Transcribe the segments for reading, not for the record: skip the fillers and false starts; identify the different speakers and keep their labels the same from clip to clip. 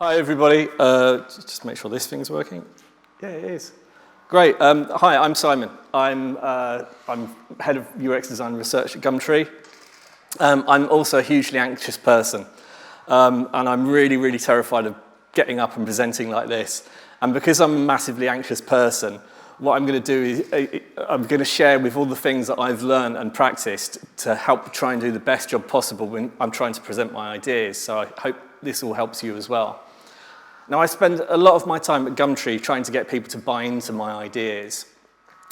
Speaker 1: Hi, everybody. Just make sure this thing's working. Yeah, it is. Great. Hi, I'm Simon. I'm head of UX design research at Gumtree. I'm also a hugely anxious person, and I'm really, really terrified of getting up and presenting like this. And because I'm a massively anxious person, what I'm going to do is I'm going to share with all the things that I've learned and practiced to help try and do the best job possible when I'm trying to present my ideas. So I hope this all helps you as well. Now, I spend a lot of my time at Gumtree trying to get people to buy into my ideas.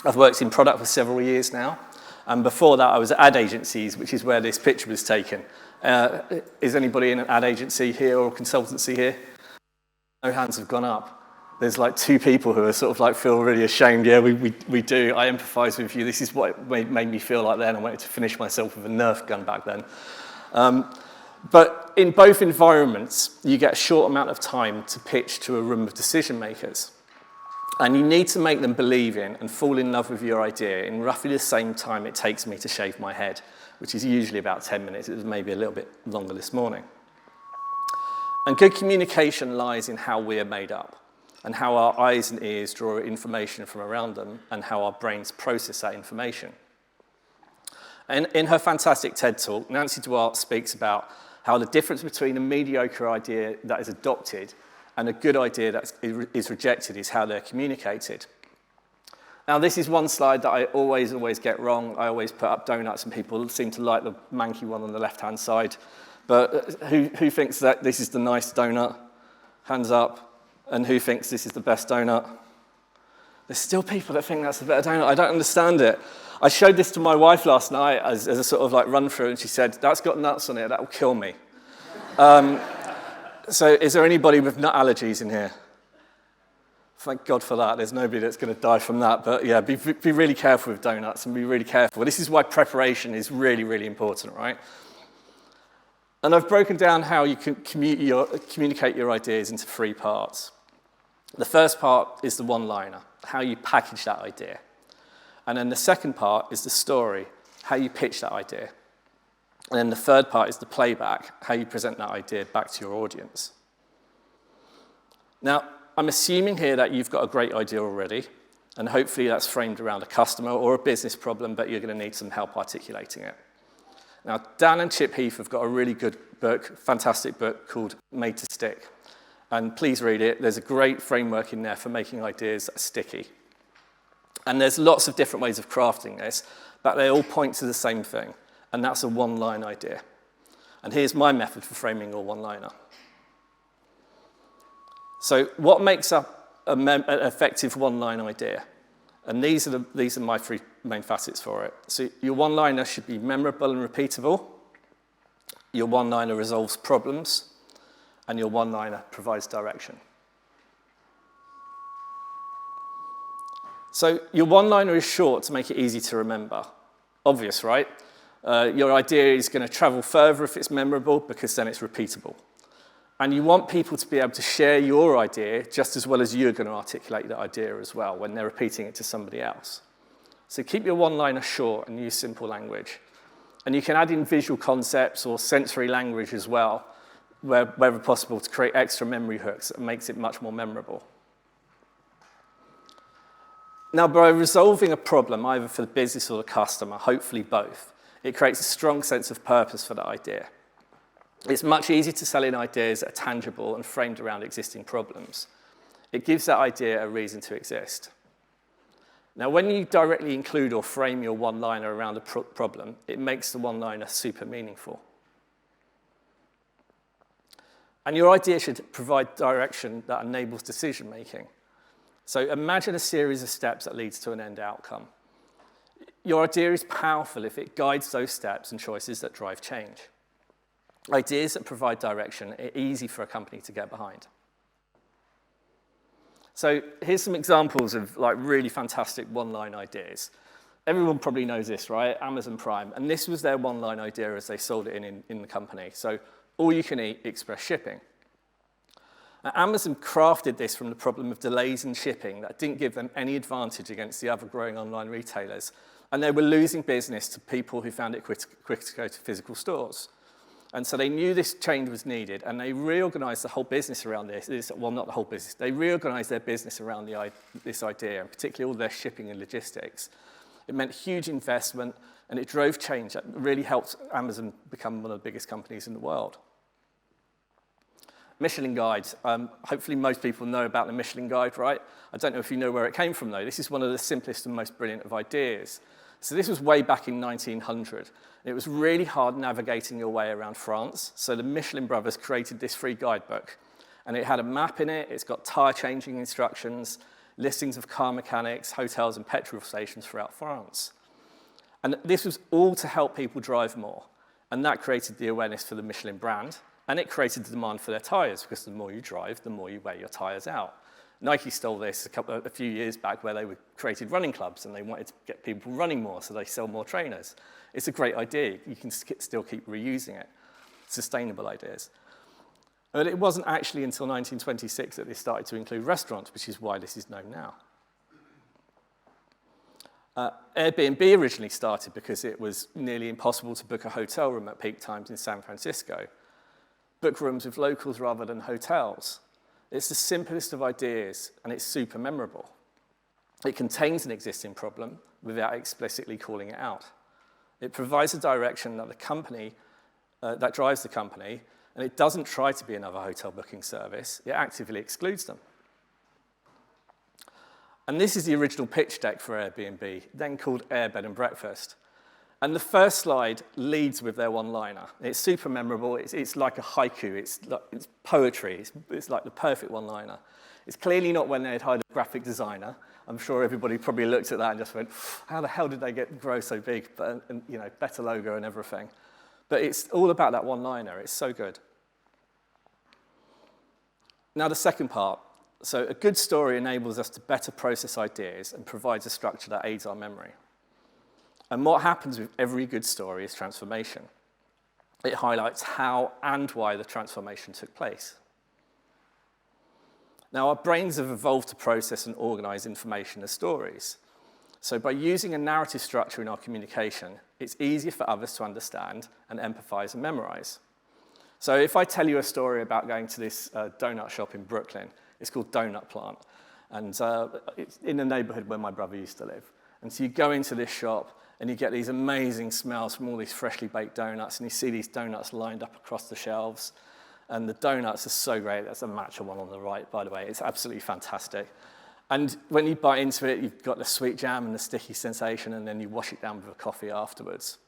Speaker 1: I've worked in product for several years now, and before that I was at ad agencies, which is where this picture was taken. Is anybody in an ad agency here or consultancy here? No hands have gone up. There's like 2 people who are sort of like feel really ashamed. Yeah, we do. I empathise with you. This is what made me feel like then. I wanted to finish myself with a Nerf gun back then. But in both environments, you get a short amount of time to pitch to a room of decision makers. And you need to make them believe in and fall in love with your idea in roughly the same time it takes me to shave my head, which is usually about 10 minutes. It was maybe a little bit longer this morning. And good communication lies in how we are made up and how our eyes and ears draw information from around them and how our brains process that information. And in her fantastic TED Talk, Nancy Duarte speaks about how the difference between a mediocre idea that is adopted and a good idea that is rejected is how they're communicated. Now, this is one slide that I always get wrong. I always put up donuts, and people seem to like the manky one on the left-hand side. But who thinks that this is the nice donut? Hands up. And who thinks this is the best donut? There's still people that think that's the better donut. I don't understand it. I showed this to my wife last night as a sort of like run through, and she said, "That's got nuts on it, that will kill me." So is there anybody with nut allergies in here? Thank God for that. There's nobody that's going to die from that. But yeah, be really careful with donuts and be really careful. This is why preparation is really, really important, right? And I've broken down how you can communicate your ideas into 3 parts. The first part is the one-liner, how you package that idea. And then the second part is the story, how you pitch that idea. And then the third part is the playback, how you present that idea back to your audience. Now, I'm assuming here that you've got a great idea already, and hopefully that's framed around a customer or a business problem, but you're going to need some help articulating it. Now, Dan and Chip Heath have got a really good book, fantastic book called Made to Stick. And please read it. There's a great framework in there for making ideas that are sticky. And there's lots of different ways of crafting this, but they all point to the same thing, and that's a one-line idea. And here's my method for framing a one-liner. So what makes up an effective one-line idea? And these are my 3 main facets for it. So your one-liner should be memorable and repeatable. Your one-liner resolves problems. And your one-liner provides direction. So your one-liner is short to make it easy to remember. Obvious, right? Your idea is going to travel further if it's memorable because then it's repeatable. And you want people to be able to share your idea just as well as you're going to articulate that idea as well when they're repeating it to somebody else. So keep your one-liner short and use simple language. And you can add in visual concepts or sensory language as well, wherever possible, to create extra memory hooks that makes it much more memorable. Now, by resolving a problem, either for the business or the customer, hopefully both, it creates a strong sense of purpose for that idea. It's much easier to sell in ideas that are tangible and framed around existing problems. It gives that idea a reason to exist. Now, when you directly include or frame your one-liner around a problem, it makes the one-liner super meaningful. And your idea should provide direction that enables decision-making. So imagine a series of steps that leads to an end outcome. Your idea is powerful if it guides those steps and choices that drive change. Ideas that provide direction are easy for a company to get behind. So here's some examples of like really fantastic one-line ideas. Everyone probably knows this, right? Amazon Prime. And this was their one-line idea as they sold it in the company. So all you can eat express shipping. Now, Amazon crafted this from the problem of delays in shipping that didn't give them any advantage against the other growing online retailers. And they were losing business to people who found it quicker to go to physical stores. And so they knew this change was needed, and they reorganized the whole business around this. Well, not the whole business. They reorganized their business around this idea, and particularly all their shipping and logistics. It meant huge investment, and it drove change that really helped Amazon become one of the biggest companies in the world. Michelin Guide. Hopefully most people know about the Michelin Guide, right? I don't know if you know where it came from, though. This is one of the simplest and most brilliant of ideas. So this was way back in 1900. It was really hard navigating your way around France, so the Michelin brothers created this free guidebook. And it had a map in it, it's got tire changing instructions, listings of car mechanics, hotels and petrol stations throughout France. And this was all to help people drive more. And that created the awareness for the Michelin brand, and it created the demand for their tires, because the more you drive, the more you wear your tires out. Nike stole this a few years back where they created running clubs and they wanted to get people running more, so they sell more trainers. It's a great idea. You can still keep reusing it. Sustainable ideas. But it wasn't actually until 1926 that they started to include restaurants, which is why this is known now. Airbnb originally started because it was nearly impossible to book a hotel room at peak times in San Francisco. Book rooms with locals rather than hotels. It's the simplest of ideas, and it's super memorable. It contains an existing problem without explicitly calling it out. It provides a direction that the company, that drives the company, and it doesn't try to be another hotel booking service. It actively excludes them. And this is the original pitch deck for Airbnb, then called Air Bed and Breakfast. And the first slide leads with their one-liner. It's super memorable. It's like a haiku. It's poetry. It's like the perfect one-liner. It's clearly not when they'd hired a graphic designer. I'm sure everybody probably looked at that and just went, how the hell did they grow so big? And better logo and everything. But it's all about that one-liner. It's so good. Now the second part. So a good story enables us to better process ideas and provides a structure that aids our memory. And what happens with every good story is transformation. It highlights how and why the transformation took place. Now, our brains have evolved to process and organize information as stories. So by using a narrative structure in our communication, it's easier for others to understand and empathize and memorize. So if I tell you a story about going to this donut shop in Brooklyn, it's called Donut Plant, and it's in the neighborhood where my brother used to live. And so you go into this shop, and you get these amazing smells from all these freshly baked donuts, and you see these donuts lined up across the shelves. And the donuts are so great. That's a matcha one on the right, by the way. It's absolutely fantastic. And when you bite into it, you've got the sweet jam and the sticky sensation, and then you wash it down with a coffee afterwards.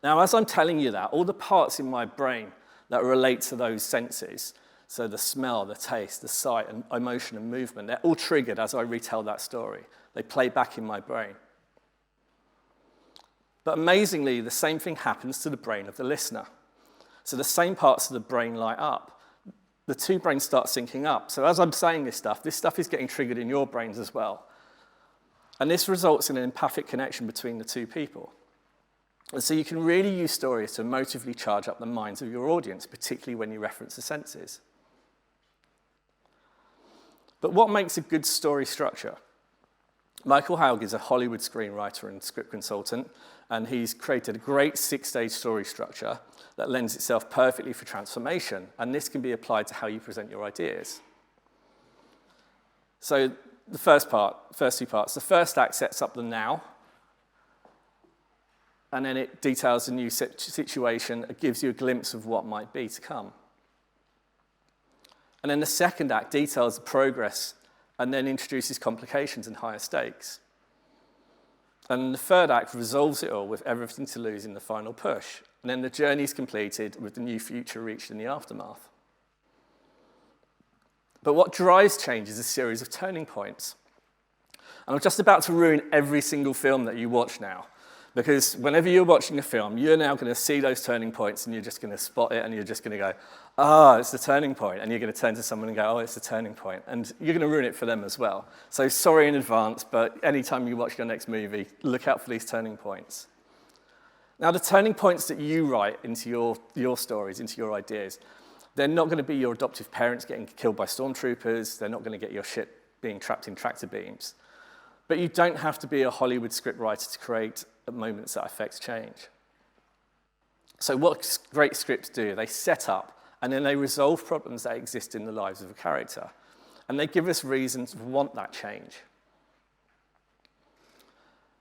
Speaker 1: Now, as I'm telling you that, all the parts in my brain that relate to those senses, so the smell, the taste, the sight, and emotion and movement, they're all triggered as I retell that story. They play back in my brain. But amazingly, the same thing happens to the brain of the listener. So the same parts of the brain light up. The two brains start syncing up. So as I'm saying this stuff is getting triggered in your brains as well. And this results in an empathic connection between the two people. And so you can really use stories to emotively charge up the minds of your audience, particularly when you reference the senses. But what makes a good story structure? Michael Haug is a Hollywood screenwriter and script consultant, and he's created a great 6-stage story structure that lends itself perfectly for transformation, and this can be applied to how you present your ideas. So the first two parts. The first act sets up the now, and then it details a new situation. It gives you a glimpse of what might be to come. And then the second act details the progress and then introduces complications and higher stakes. And the third act resolves it all with everything to lose in the final push. And then the journey is completed with the new future reached in the aftermath. But what drives change is a series of turning points. And I'm just about to ruin every single film that you watch now. Because whenever you're watching a film, you're now going to see those turning points and you're just going to spot it and you're just going to go, it's the turning point. And you're going to turn to someone and go, it's the turning point. And you're going to ruin it for them as well. So sorry in advance, but anytime you watch your next movie, look out for these turning points. Now, the turning points that you write into your stories, into your ideas, they're not going to be your adoptive parents getting killed by stormtroopers. They're not going to get your ship being trapped in tractor beams. But you don't have to be a Hollywood scriptwriter to create moments that affect change. So what great scripts do, they set up and then they resolve problems that exist in the lives of a character. And they give us reasons to want that change.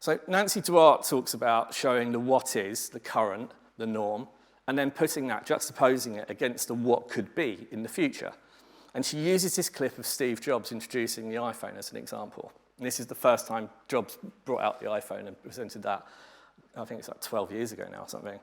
Speaker 1: So Nancy Duarte talks about showing the what is, the current, the norm, and then putting that, juxtaposing it against the what could be in the future. And she uses this clip of Steve Jobs introducing the iPhone as an example. And this is the first time Jobs brought out the iPhone and presented that. I think it's like 12 years ago now or something.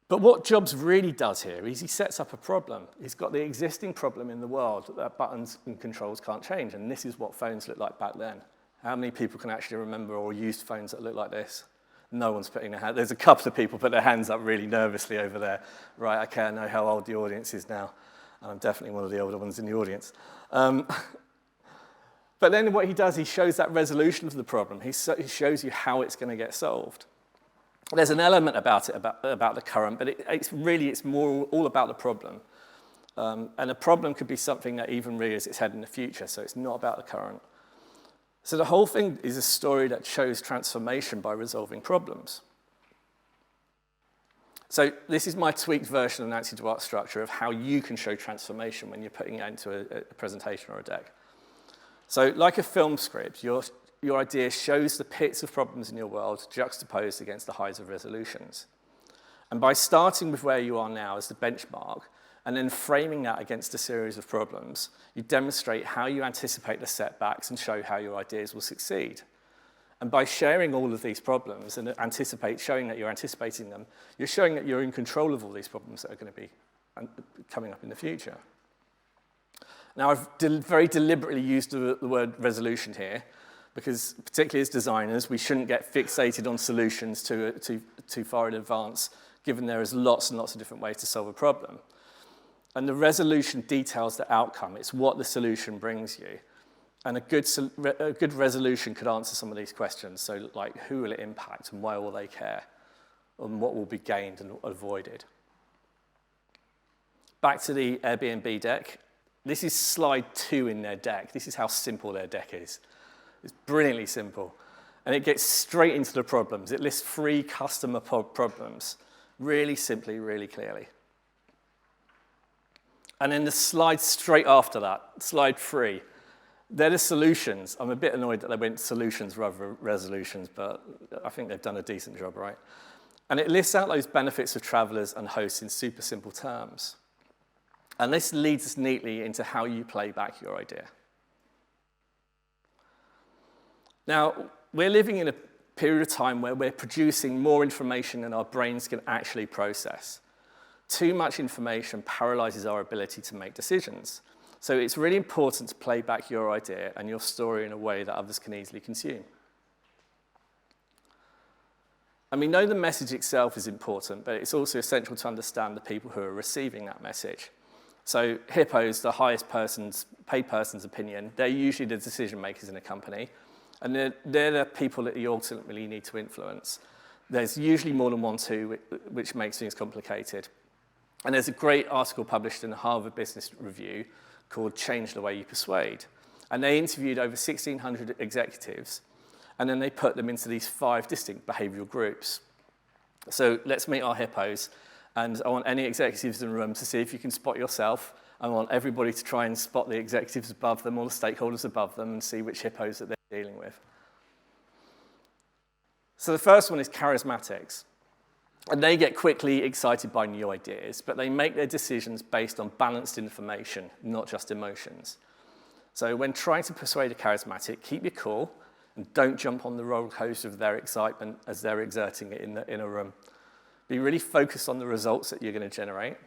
Speaker 1: But what Jobs really does here is he sets up a problem. He's got the existing problem in the world that buttons and controls can't change, and this is what phones looked like back then. How many people can actually remember or use phones that look like this? No one's putting their hand. There's a couple of people put their hands up really nervously over there. Right, okay, I know how old the audience is now, and I'm definitely one of the older ones in the audience. But then what he does, he shows that resolution of the problem. He shows you how it's going to get solved. There's an element about it, about the current, but it's more all about the problem. And the problem could be something that even rears its head in the future, so it's not about the current. So the whole thing is a story that shows transformation by resolving problems. So this is my tweaked version of Nancy Duarte's structure of how you can show transformation when you're putting it into a presentation or a deck. So like a film script, your idea shows the pits of problems in your world juxtaposed against the highs of resolutions. And by starting with where you are now as the benchmark, and then framing that against a series of problems, you demonstrate how you anticipate the setbacks and show how your ideas will succeed. And by sharing all of these problems and showing that you're anticipating them, you're showing that you're in control of all these problems that are going to be coming up in the future. Now, I've very deliberately used the word resolution here, because particularly as designers, we shouldn't get fixated on solutions too far in advance, given there is lots and lots of different ways to solve a problem. And the resolution details the outcome. It's what the solution brings you. And a good resolution could answer some of these questions. So like, who will it impact and why will they care? And what will be gained and avoided? Back to the Airbnb deck. This is slide 2 in their deck. This is how simple their deck is. It's brilliantly simple. And it gets straight into the problems. It lists 3 customer problems, really simply, really clearly. And then the slide straight after that, slide 3, they're the solutions. I'm a bit annoyed that they went solutions rather than resolutions, but I think they've done a decent job, right? And it lists out those benefits of travelers and hosts in super simple terms. And this leads us neatly into how you play back your idea. Now, we're living in a period of time where we're producing more information than our brains can actually process. Too much information paralyzes our ability to make decisions. So it's really important to play back your idea and your story in a way that others can easily consume. And we know the message itself is important, but it's also essential to understand the people who are receiving that message. So hippos, the highest paid person's opinion, they're usually the decision makers in a company, and they're the people that you ultimately need to influence. There's usually more than one too, which makes things complicated. And there's a great article published in the Harvard Business Review called Change the Way You Persuade. And they interviewed over 1,600 executives, and then they put them into these 5 distinct behavioral groups. So let's meet our hippos, and I want any executives in the room to see if you can spot yourself. I want everybody to try and spot the executives above them or the stakeholders above them and see which hippos that they're dealing with. So the first one is charismatics. And they get quickly excited by new ideas, but they make their decisions based on balanced information, not just emotions. So when trying to persuade a charismatic, keep your cool and don't jump on the roller coaster of their excitement as they're exerting it in a room. Be really focused on the results that you're going to generate.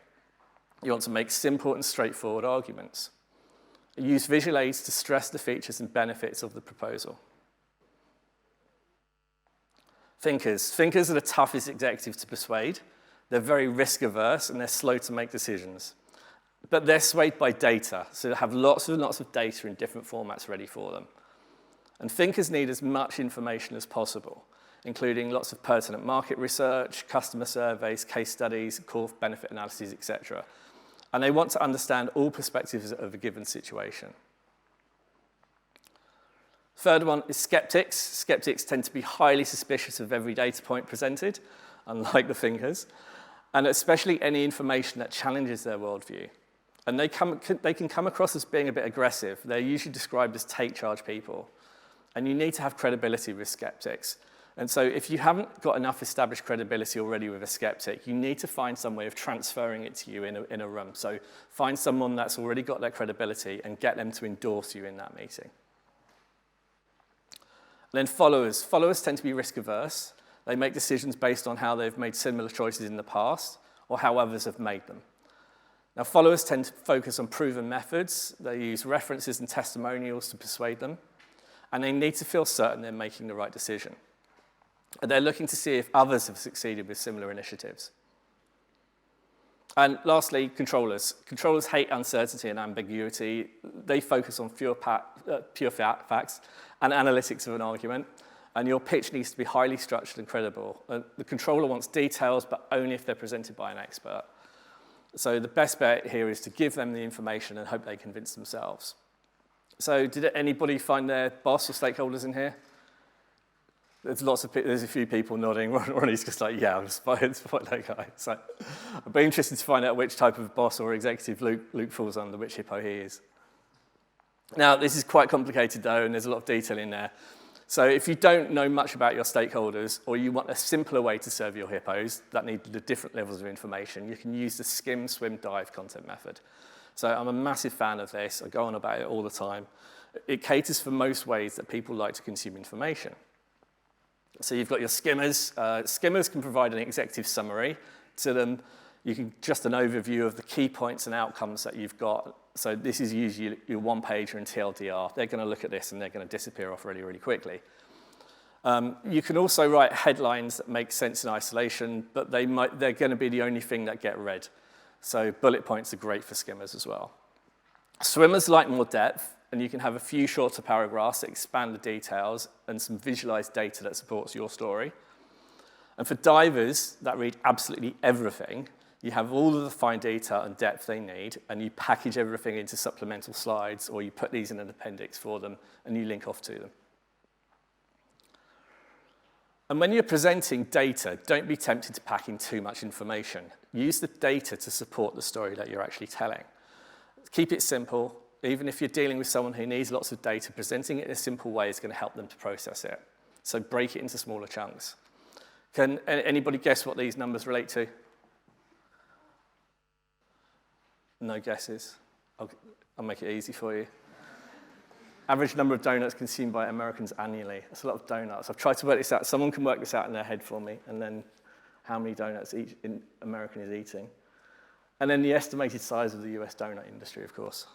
Speaker 1: You want to make simple and straightforward arguments. Use visual aids to stress the features and benefits of the proposal. Thinkers. Thinkers are the toughest executives to persuade. They're very risk-averse, and they're slow to make decisions. But they're swayed by data, so they have lots and lots of data in different formats ready for them. And thinkers need as much information as possible, including lots of pertinent market research, customer surveys, case studies, core benefit analyses, etc. And they want to understand all perspectives of a given situation. Third one is skeptics. Skeptics tend to be highly suspicious of every data point presented, unlike the thinkers. and especially any information that challenges their worldview. And they can come across as being a bit aggressive. They're usually described as take-charge people. And you need to have credibility with skeptics. And so if you haven't got enough established credibility already with a skeptic, you need to find some way of transferring it to you in a room. So find someone that's already got that credibility and get them to endorse you in that meeting. Then followers. Followers tend to be risk-averse. They make decisions based on how they've made similar choices in the past or how others have made them. Now, followers tend to focus on proven methods. They use references and testimonials to persuade them. And they need to feel certain they're making the right decision. And they're looking to see if others have succeeded with similar initiatives. And lastly, controllers. Controllers hate uncertainty and ambiguity. They focus on pure facts and analytics of an argument. And your pitch needs to be highly structured and credible. The controller wants details, but only if they're presented by an expert. So the best bet here is to give them the information and hope they convince themselves. So did anybody find their boss or stakeholders in here? There's a few people nodding. Ronnie's just like, yeah, I'm inspired by that guy. So I'd be interested to find out which type of boss or executive Luke falls under, which hippo he is. Now, this is quite complicated, though, and there's a lot of detail in there. So if you don't know much about your stakeholders, or you want a simpler way to serve your hippos that need the different levels of information, you can use the skim, swim, dive content method. So I'm a massive fan of this. I go on about it all the time. It caters for most ways that people like to consume information. So you've got your skimmers. Skimmers can provide an executive summary to them. You can just an overview of the key points and outcomes that you've got. So this is usually your one-pager and TLDR. They're going to look at this and they're going to disappear off really, really quickly. You can also write headlines that make sense in isolation, but they're going to be the only thing that get read. So bullet points are great for skimmers as well. Swimmers like more depth, and you can have a few shorter paragraphs that expand the details and some visualized data that supports your story. And for divers that read absolutely everything, you have all of the fine detail and depth they need, and you package everything into supplemental slides, or you put these in an appendix for them, and you link off to them. And when you're presenting data, don't be tempted to pack in too much information. Use the data to support the story that you're actually telling. Keep it simple. Even if you're dealing with someone who needs lots of data, presenting it in a simple way is going to help them to process it. So break it into smaller chunks. Can anybody guess what these numbers relate to? No guesses? I'll make it easy for you. Average number of donuts consumed by Americans annually. That's a lot of donuts. I've tried to work this out. Someone can work this out in their head for me, and then how many donuts each American is eating. And then the estimated size of the US donut industry, of course.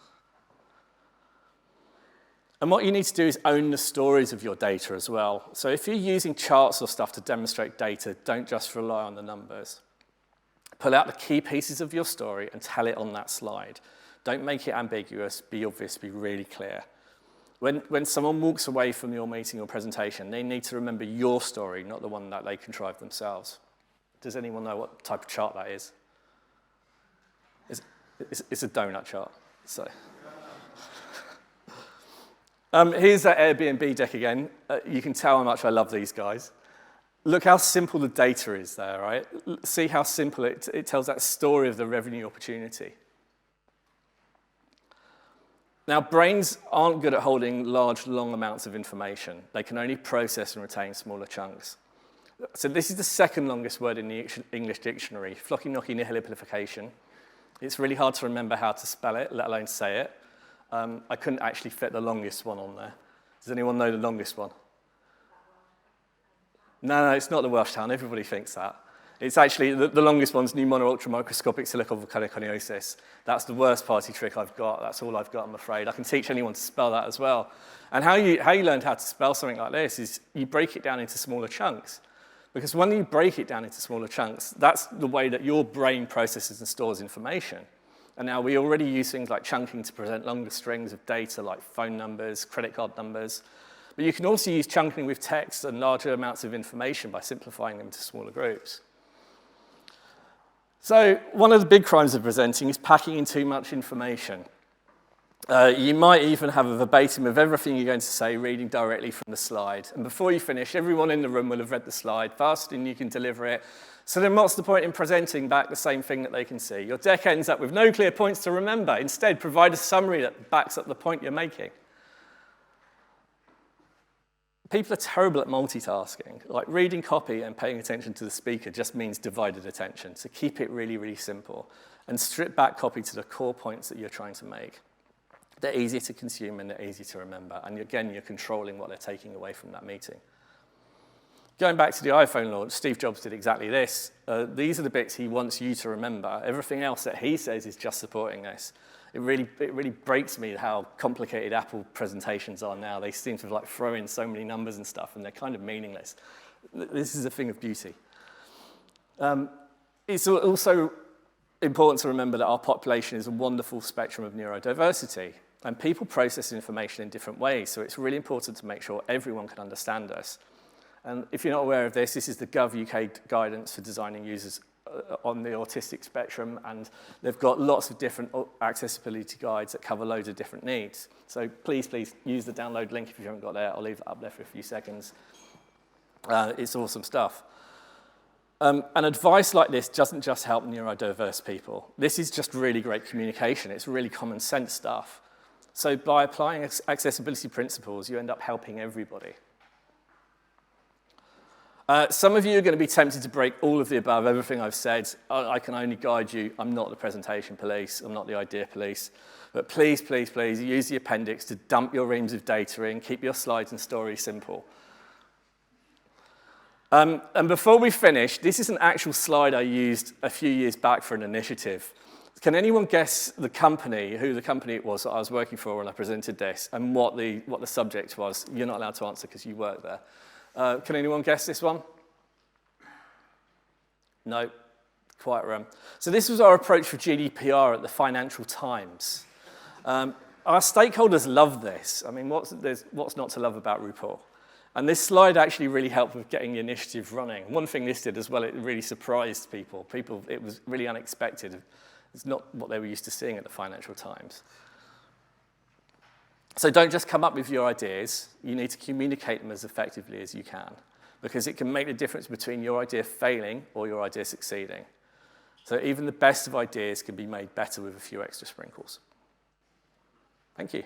Speaker 1: And what you need to do is own the stories of your data as well. So if you're using charts or stuff to demonstrate data, don't just rely on the numbers. Pull out the key pieces of your story and tell it on that slide. Don't make it ambiguous, be obvious, be really clear. When someone walks away from your meeting or presentation, they need to remember your story, not the one that they contrived themselves. Does anyone know what type of chart that is? It's a donut chart. So, here's that Airbnb deck again. You can tell how much I love these guys. Look how simple the data is there, right? See how simple it tells that story of the revenue opportunity. Now, brains aren't good at holding large, long amounts of information. They can only process and retain smaller chunks. So this is the second longest word in the English dictionary, flocky knocky nihilipilification. It's really hard to remember how to spell it, let alone say it. I couldn't actually fit the longest one on there. Does anyone know the longest one? No, it's not the Welsh town. Everybody thinks that. It's actually, the longest one's pneumono-ultramicroscopic silicovolcaniconiosis. That's the worst party trick I've got. That's all I've got, I'm afraid. I can teach anyone to spell that as well. And how you learned how to spell something like this is you break it down into smaller chunks. Because when you break it down into smaller chunks, that's the way that your brain processes and stores information. And now we already use things like chunking to present longer strings of data like phone numbers, credit card numbers. But you can also use chunking with text and larger amounts of information by simplifying them into smaller groups. So one of the big crimes of presenting is packing in too much information. You might even have a verbatim of everything you're going to say reading directly from the slide. And before you finish, everyone in the room will have read the slide fast, and you can deliver it So then what's the point in presenting back the same thing that they can see? Your deck ends up with no clear points to remember. Instead, provide a summary that backs up the point you're making. People are terrible at multitasking. Like reading copy and paying attention to the speaker just means divided attention. So keep it really, really simple and strip back copy to the core points that you're trying to make. They're easier to consume and they're easy to remember. And again, you're controlling what they're taking away from that meeting. Going back to the iPhone launch, Steve Jobs did exactly this. These are the bits he wants you to remember. Everything else that he says is just supporting this. It really breaks me how complicated Apple presentations are now. They seem to like throw in so many numbers and stuff, and they're kind of meaningless. This is a thing of beauty. It's also important to remember that our population is a wonderful spectrum of neurodiversity, and people process information in different ways, so it's really important to make sure everyone can understand us. And if you're not aware of this, this is the Gov UK guidance for designing users on the autistic spectrum, and they've got lots of different accessibility guides that cover loads of different needs. So please use the download link if you haven't got there. I'll leave it up there for a few seconds. It's awesome stuff. And advice like this doesn't just help neurodiverse people. This is just really great communication. It's really common sense stuff. So by applying accessibility principles, you end up helping everybody. Some of you are going to be tempted to break all of the above, everything I've said. I can only guide you. I'm not the presentation police. I'm not the idea police. But please, please, please use the appendix to dump your reams of data in. Keep your slides and stories simple. And before we finish, this is an actual slide I used a few years back for an initiative. Can anyone guess the company, who the company it was that I was working for when I presented this, and what the subject was? You're not allowed to answer because you work there. Can anyone guess this one? No, quite wrong. So this was our approach for GDPR at the Financial Times. Our stakeholders love this. I mean, what's not to love about RuPaul? And this slide actually really helped with getting the initiative running. One thing this did as well, it really surprised people. It was really unexpected. It's not what they were used to seeing at the Financial Times. So don't just come up with your ideas. You need to communicate them as effectively as you can, because it can make the difference between your idea failing or your idea succeeding. So even the best of ideas can be made better with a few extra sprinkles. Thank you.